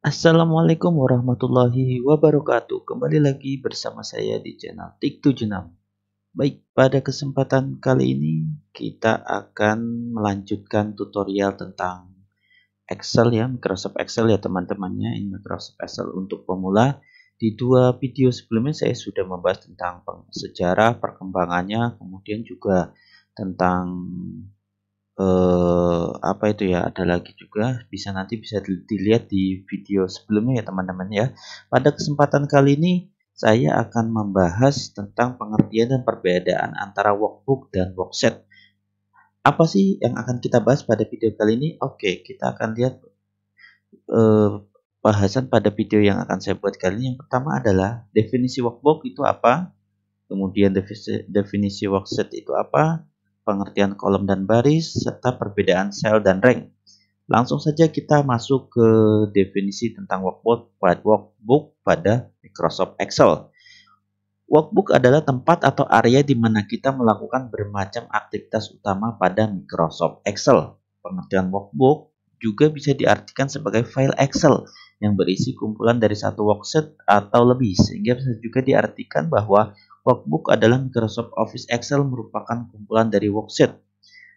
Assalamualaikum warahmatullahi wabarakatuh. Kembali lagi bersama saya di channel Tik76. Baik, pada kesempatan kali ini kita akan melanjutkan tutorial tentang Excel ya, Microsoft Excel ya teman-temannya. Ini Microsoft Excel untuk pemula. Di dua video sebelumnya saya sudah membahas tentang sejarah perkembangannya, kemudian juga tentang apa itu ya, ada lagi juga bisa dilihat di video sebelumnya ya teman-teman ya. Pada kesempatan kali ini saya akan membahas tentang pengertian dan perbedaan antara workbook dan worksheet. Apa sih yang akan kita bahas pada video kali ini? Oke, kita akan lihat eh, bahasan pada video yang akan saya buat kali ini. Yang pertama adalah definisi workbook itu apa, kemudian definisi worksheet itu apa, pengertian kolom dan baris, serta perbedaan sel dan rank. Langsung saja kita masuk ke definisi tentang workbook pada Microsoft Excel. Workbook adalah tempat atau area di mana kita melakukan bermacam aktivitas utama pada Microsoft Excel. Pengertian workbook juga bisa diartikan sebagai file Excel yang berisi kumpulan dari satu worksheet atau lebih, sehingga bisa juga diartikan bahwa workbook adalah Microsoft Office Excel merupakan kumpulan dari worksheet.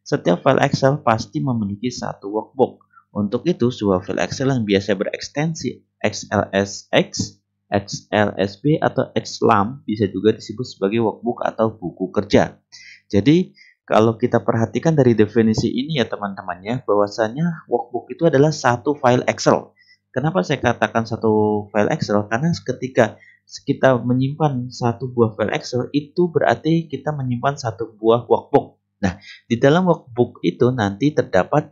Setiap file Excel pasti memiliki satu workbook. Untuk itu, sebuah file Excel yang biasa berekstensi XLSX, XLSB, atau XLAM bisa juga disebut sebagai workbook atau buku kerja. Jadi, kalau kita perhatikan dari definisi ini ya teman-teman ya, bahwasanya workbook itu adalah satu file Excel. Kenapa saya katakan satu file Excel? Karena ketika kita menyimpan satu buah file Excel, itu berarti kita menyimpan satu buah workbook. Nah, di dalam workbook itu nanti terdapat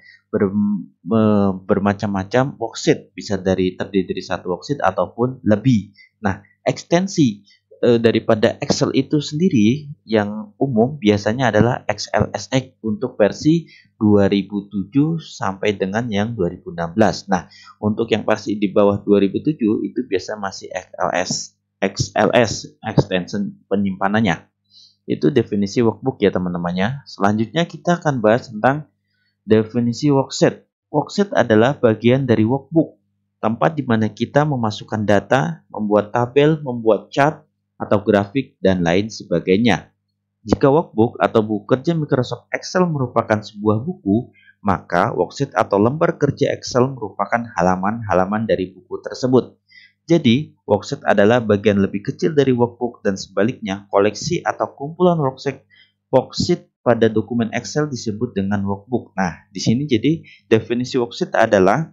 bermacam-macam worksheet, bisa terdiri dari satu worksheet ataupun lebih. Nah, ekstensi daripada Excel itu sendiri yang umum biasanya adalah XLSX untuk versi 2007 sampai dengan yang 2016. Nah, untuk yang versi di bawah 2007 itu biasa masih XLS extension penyimpanannya. Itu definisi workbook ya teman-temannya. Selanjutnya kita akan bahas tentang definisi worksheet. Worksheet adalah bagian dari workbook, tempat di mana kita memasukkan data, membuat tabel, membuat chart, atau grafik, dan lain sebagainya. Jika workbook atau buku kerja Microsoft Excel merupakan sebuah buku, maka worksheet atau lembar kerja Excel merupakan halaman-halaman dari buku tersebut. Jadi, worksheet adalah bagian lebih kecil dari workbook dan sebaliknya, koleksi atau kumpulan worksheet pada dokumen Excel disebut dengan workbook. Nah, di sini jadi definisi worksheet adalah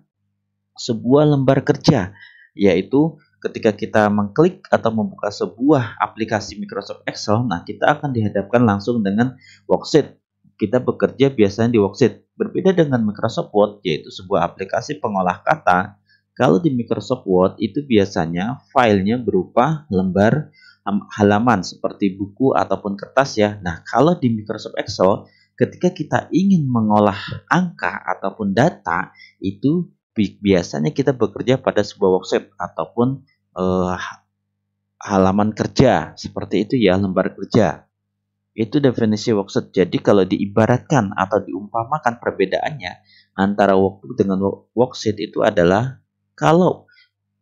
sebuah lembar kerja, yaitu ketika kita mengklik atau membuka sebuah aplikasi Microsoft Excel, nah kita akan dihadapkan langsung dengan worksheet. Kita bekerja biasanya di worksheet. Berbeda dengan Microsoft Word, yaitu sebuah aplikasi pengolah kata. Kalau di Microsoft Word itu biasanya filenya berupa lembar halaman seperti buku ataupun kertas ya. Nah, kalau di Microsoft Excel ketika kita ingin mengolah angka ataupun data itu biasanya kita bekerja pada sebuah worksheet ataupun halaman kerja seperti itu ya, lembar kerja. Itu definisi worksheet. Jadi kalau diibaratkan atau diumpamakan perbedaannya antara workbook dengan worksheet itu adalah kalau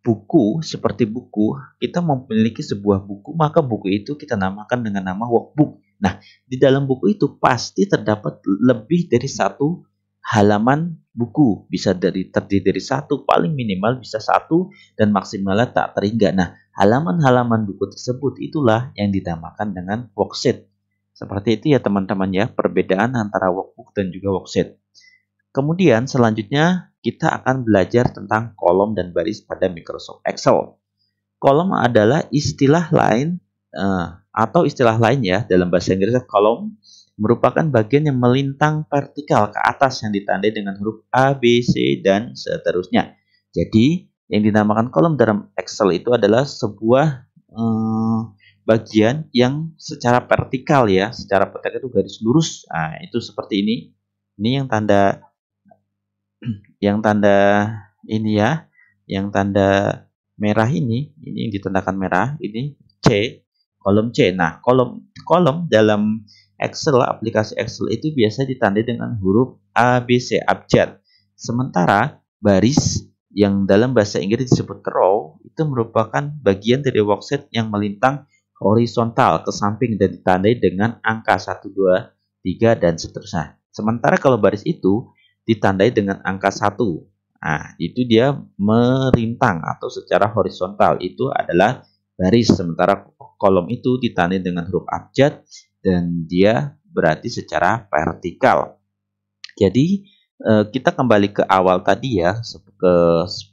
buku seperti buku, kita memiliki sebuah buku, maka buku itu kita namakan dengan nama workbook. Nah, di dalam buku itu pasti terdapat lebih dari satu halaman buku. Bisa terdiri dari satu, paling minimal bisa satu, dan maksimalnya tak terhingga. Nah, halaman-halaman buku tersebut itulah yang dinamakan dengan worksheet. Seperti itu ya teman-teman ya, perbedaan antara workbook dan juga worksheet. Kemudian selanjutnya kita akan belajar tentang kolom dan baris pada Microsoft Excel. Kolom adalah istilah lain atau istilah lain ya dalam bahasa Inggrisnya kolom merupakan bagian yang melintang vertikal ke atas yang ditandai dengan huruf A, B, C, dan seterusnya. Jadi yang dinamakan kolom dalam Excel itu adalah sebuah bagian yang secara vertikal ya, secara vertikal itu garis lurus. Nah, itu seperti ini. Ini yang tanda ini ya, yang tanda merah ini yang ditandakan merah, ini C, kolom C. Nah, kolom dalam Excel, aplikasi Excel itu biasa ditandai dengan huruf A, B, C, abjad. Sementara baris yang dalam bahasa Inggris disebut row, itu merupakan bagian dari worksheet yang melintang horizontal ke samping dan ditandai dengan angka 1, 2, 3, dan seterusnya. Sementara kalau baris itu ditandai dengan angka 1. Nah, itu dia merintang atau secara horizontal, itu adalah baris. Sementara kolom itu ditandai dengan huruf abjad dan dia berarti secara vertikal. Jadi kita kembali ke awal tadi ya, ke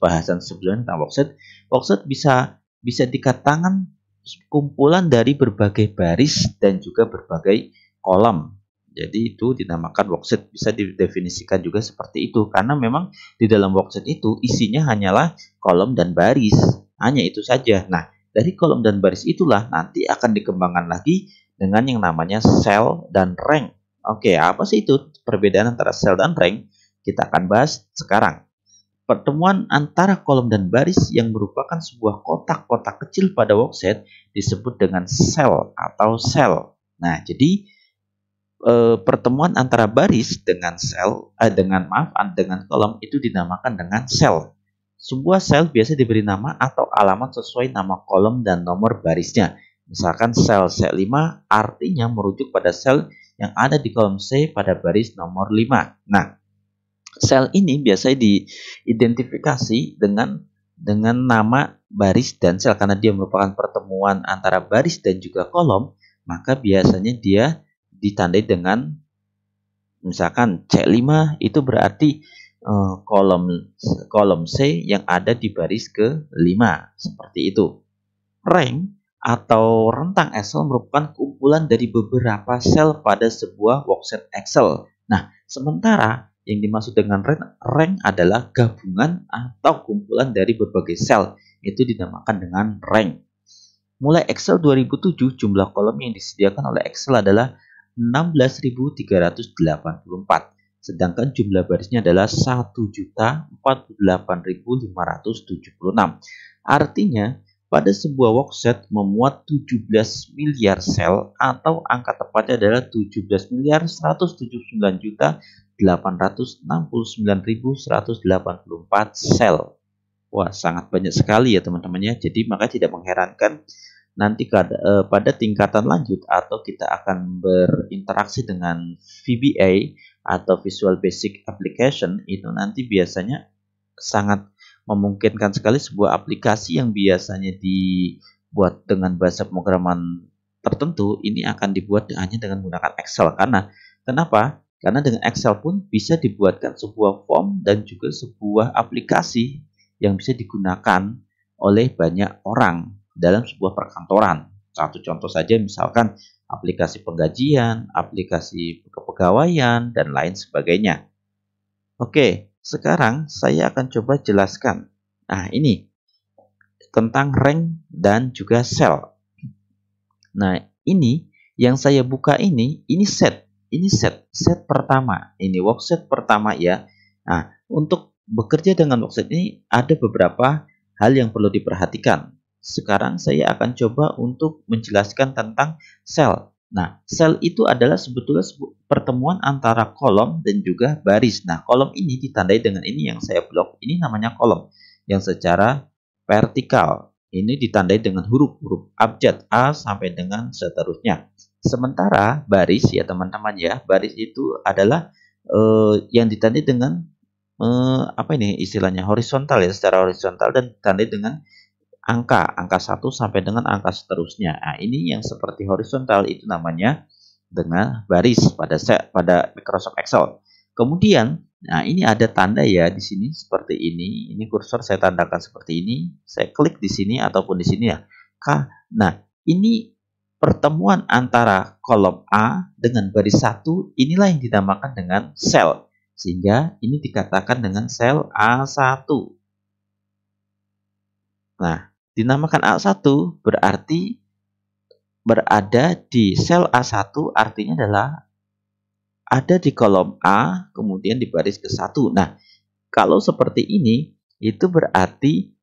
bahasan sebelumnya tentang worksheet. Worksheet bisa dikatakan kumpulan dari berbagai baris dan juga berbagai kolom. Jadi itu dinamakan worksheet. Bisa didefinisikan juga seperti itu karena memang di dalam worksheet itu isinya hanyalah kolom dan baris. Hanya itu saja. Nah, dari kolom dan baris itulah nanti akan dikembangkan lagi dengan yang namanya cell dan rank. Oke, apa sih itu perbedaan antara cell dan rank? Kita akan bahas sekarang. Pertemuan antara kolom dan baris yang merupakan sebuah kotak-kotak kecil pada worksheet disebut dengan cell atau cell. Nah, jadi pertemuan antara baris dengan dengan kolom itu dinamakan dengan cell. Sebuah sel biasa diberi nama atau alamat sesuai nama kolom dan nomor barisnya. Misalkan sel C5 artinya merujuk pada sel yang ada di kolom C pada baris nomor 5. Nah, sel ini biasanya diidentifikasi dengan nama baris dan sel karena dia merupakan pertemuan antara baris dan juga kolom, maka biasanya dia ditandai dengan misalkan C5 itu berarti kolom C yang ada di baris ke-5 seperti itu. Rank atau rentang Excel merupakan kumpulan dari beberapa sel pada sebuah worksheet Excel. Nah, sementara yang dimaksud dengan rank adalah gabungan atau kumpulan dari berbagai sel. Itu dinamakan dengan rank. Mulai Excel 2007, jumlah kolom yang disediakan oleh Excel adalah 16.384. Sedangkan jumlah barisnya adalah 1.048.576. Artinya, pada sebuah worksheet memuat 17 miliar sel atau angka tepatnya adalah 17.179.869.184 sel. Wah, sangat banyak sekali ya teman-teman ya. Jadi maka tidak mengherankan nanti pada tingkatan lanjut atau kita akan berinteraksi dengan VBA atau Visual Basic Application itu nanti biasanya sangat memungkinkan sekali sebuah aplikasi yang biasanya dibuat dengan bahasa pemrograman tertentu ini akan dibuat hanya dengan menggunakan Excel. Kenapa? Karena dengan Excel pun bisa dibuatkan sebuah form dan juga sebuah aplikasi yang bisa digunakan oleh banyak orang dalam sebuah perkantoran. Satu contoh saja misalkan aplikasi penggajian, aplikasi kepegawaian, dan lain sebagainya. Oke, sekarang saya akan coba jelaskan. Nah, ini tentang rank dan juga cell. Nah, ini yang saya buka ini set. Ini set pertama. Ini worksheet pertama ya. Nah, untuk bekerja dengan worksheet ini ada beberapa hal yang perlu diperhatikan. Sekarang saya akan coba untuk menjelaskan tentang cell. Nah, sel itu adalah sebetulnya pertemuan antara kolom dan juga baris. Nah, kolom ini ditandai dengan ini yang saya blok. Ini namanya kolom yang secara vertikal. Ini ditandai dengan huruf-huruf abjad A sampai dengan seterusnya. Sementara baris ya teman-teman ya, baris itu adalah yang ditandai dengan apa ini istilahnya horizontal ya, secara horizontal dan ditandai dengan angka 1 sampai dengan angka seterusnya. Nah, ini yang seperti horizontal itu namanya dengan baris pada Microsoft Excel. Kemudian, nah ini ada tanda ya di sini seperti ini. Ini kursor saya tandakan seperti ini. Saya klik di sini ataupun di sini ya. Nah, ini pertemuan antara kolom A dengan baris 1 inilah yang dinamakan dengan sel. Sehingga ini dikatakan dengan sel A1. Nah, dinamakan A1 berarti berada di sel A1 artinya adalah ada di kolom A kemudian di baris ke-1. Nah, kalau seperti ini itu berarti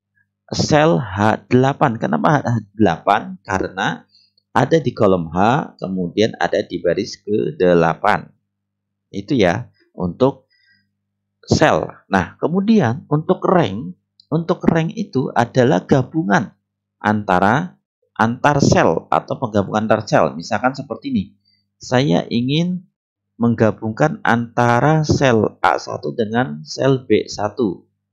sel H8. Kenapa H8? Karena ada di kolom H kemudian ada di baris ke-8. Itu ya untuk sel. Nah, kemudian untuk rank Untuk rank itu adalah gabungan antar sel atau penggabungan antar sel. Misalkan seperti ini. Saya ingin menggabungkan antara sel A1 dengan sel B1.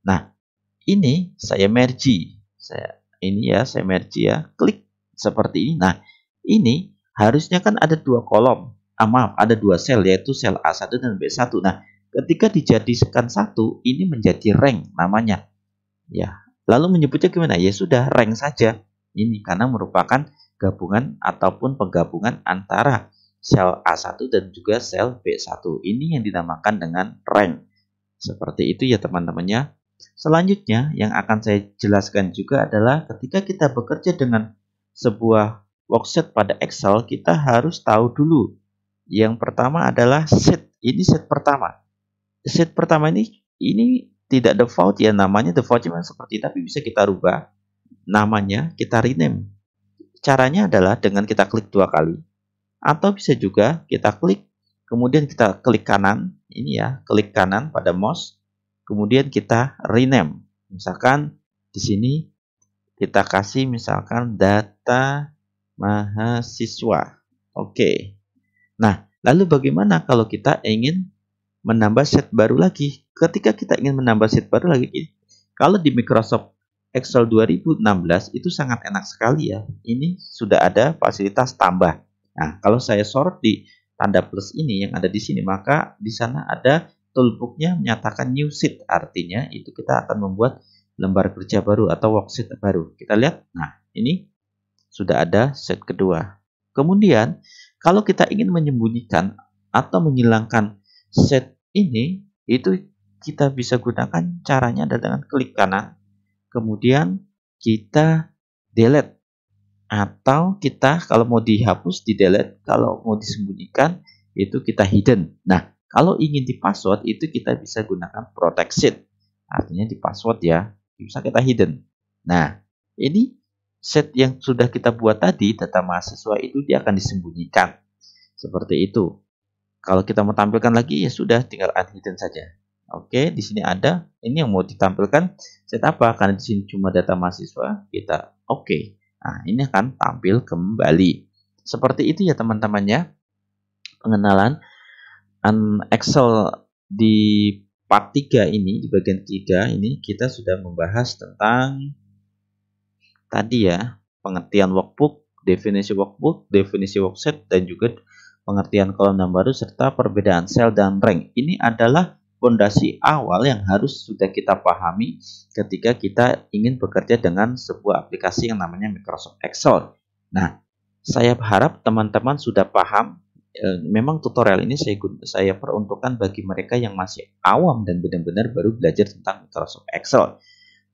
Nah, ini saya merge. Saya merge ya. Klik seperti ini. Nah, ini harusnya kan ada dua kolom. Maaf, ada dua sel yaitu sel A1 dan B1. Nah, ketika dijadikan satu, ini menjadi rank namanya. Ya, lalu menyebutnya gimana? Ya sudah, rank saja. Ini karena merupakan gabungan ataupun penggabungan antara sel A1 dan juga sel B1. Ini yang dinamakan dengan rank. Seperti itu ya teman-temannya. Selanjutnya yang akan saya jelaskan juga adalah ketika kita bekerja dengan sebuah worksheet pada Excel, kita harus tahu dulu. Yang pertama adalah sheet. Ini sheet pertama. Sheet pertama ini tidak default ya, namanya default cuma seperti, tapi bisa kita rubah namanya, kita rename. Caranya adalah dengan kita klik dua kali, atau bisa juga kita klik kemudian kita klik kanan, ini ya, klik kanan pada mouse, kemudian kita rename. Misalkan di sini kita kasih misalkan data mahasiswa. Oke. Nah, lalu bagaimana kalau kita ingin menambah sheet baru lagi? Ketika kita ingin menambah sheet baru lagi, kalau di Microsoft Excel 2016 itu sangat enak sekali ya. Ini sudah ada fasilitas tambah. Nah, kalau saya sorot di tanda plus ini yang ada di sini, maka di sana ada toolbooknya menyatakan new sheet. Artinya itu kita akan membuat lembar kerja baru atau worksheet baru. Kita lihat, nah ini sudah ada sheet kedua. Kemudian, kalau kita ingin menyembunyikan atau menghilangkan sheet ini, itu kita bisa gunakan caranya adalah dengan klik kanan, kemudian kita delete, atau kita kalau mau dihapus di delete, kalau mau disembunyikan itu kita hidden. Nah, kalau ingin di password itu kita bisa gunakan protect sheet, artinya di password ya, bisa kita hidden. Nah, ini sheet yang sudah kita buat tadi, data mahasiswa itu dia akan disembunyikan seperti itu. Kalau kita mau tampilkan lagi ya sudah, tinggal unhidden saja. Oke, di sini ada. Ini yang mau ditampilkan set apa? Karena di sini cuma data mahasiswa, kita oke. Nah, ini akan tampil kembali. Seperti itu ya teman-temannya. Pengenalan Excel di part 3 ini, di bagian 3 ini kita sudah membahas tentang tadi ya, pengertian workbook, definisi worksheet, dan juga pengertian kolom dan baru, serta perbedaan sel dan rank. Ini adalah fondasi awal yang harus sudah kita pahami ketika kita ingin bekerja dengan sebuah aplikasi yang namanya Microsoft Excel. Nah, saya harap teman-teman sudah paham. Memang tutorial ini saya peruntukkan bagi mereka yang masih awam dan benar-benar baru belajar tentang Microsoft Excel.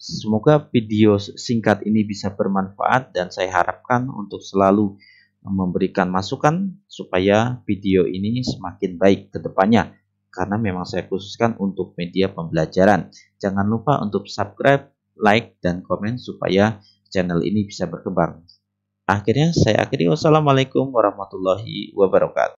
Semoga video singkat ini bisa bermanfaat dan saya harapkan untuk selalu memberikan masukan supaya video ini semakin baik ke depannya, karena memang saya khususkan untuk media pembelajaran. Jangan lupa untuk subscribe, like, dan komen supaya channel ini bisa berkembang. Akhirnya saya akhiri, wassalamualaikum warahmatullahi wabarakatuh.